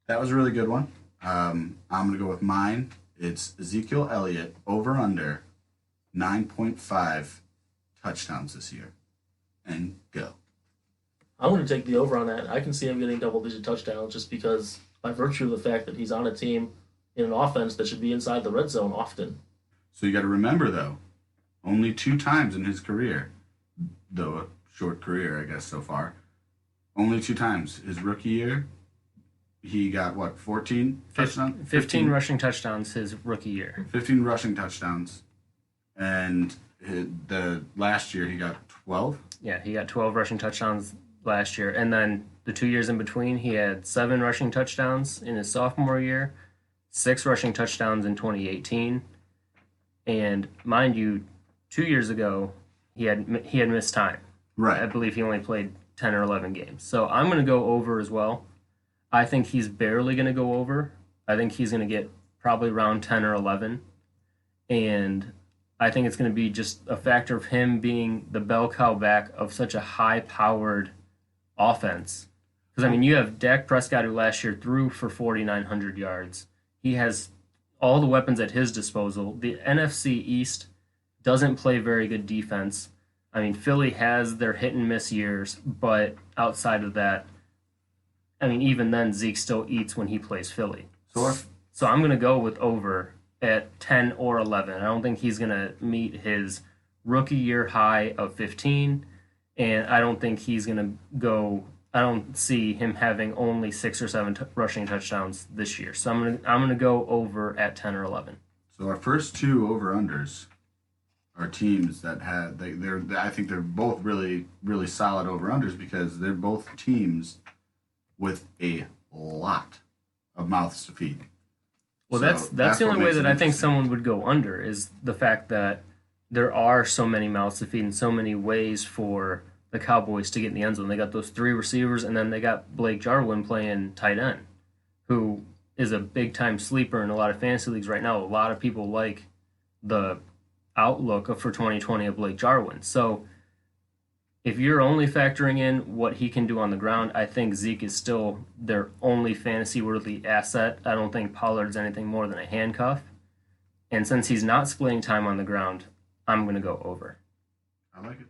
That was a really good one. I'm going to go with mine. It's Ezekiel Elliott over under 9.5 touchdowns this year. And go. I'm going to take the over on that. I can see him getting double-digit touchdowns just because, by virtue of the fact that he's on a team in an offense that should be inside the red zone often. So you got to remember, though, only two times in his career, though a short career, I guess, so far, only two times. His rookie year, he got, what, 14 touchdowns? 15 rushing touchdowns his rookie year. 15 rushing touchdowns. And the last year, he got 12? Yeah, he got 12 rushing touchdowns last year. And then the 2 years in between, he had 7 rushing touchdowns in his sophomore year, 6 rushing touchdowns in 2018. And mind you, 2 years ago, he had missed time. Right. I believe he only played 10 or 11 games. So I'm going to go over as well. I think he's barely going to go over. I think he's going to get probably around 10 or 11. And I think it's going to be just a factor of him being the bell cow back of such a high-powered offense. Because, I mean, you have Dak Prescott, who last year threw for 4,900 yards. He has all the weapons at his disposal. The NFC East doesn't play very good defense. I mean, Philly has their hit-and-miss years, but outside of that, I mean, even then, Zeke still eats when he plays Philly. So I'm going to go with over at 10 or 11. I don't think he's going to meet his rookie year high of 15, and I don't think he's going to go. I don't see him having only 6 or 7 rushing touchdowns this year. So I'm going to go over at 10 or 11. So our first two over-unders are teams that had I think they're both really, really solid over-unders because they're both teams with a lot of mouths to feed. Well, that's the only way that I think someone would go under is the fact that there are so many mouths to feed and so many ways for the Cowboys to get in the end zone. They got those 3 receivers, and then they got Blake Jarwin playing tight end, who is a big-time sleeper in a lot of fantasy leagues right now. A lot of people like the outlook for 2020 of Blake Jarwin. So if you're only factoring in what he can do on the ground, I think Zeke is still their only fantasy-worthy asset. I don't think Pollard's anything more than a handcuff. And since he's not splitting time on the ground, I'm going to go over. I like it.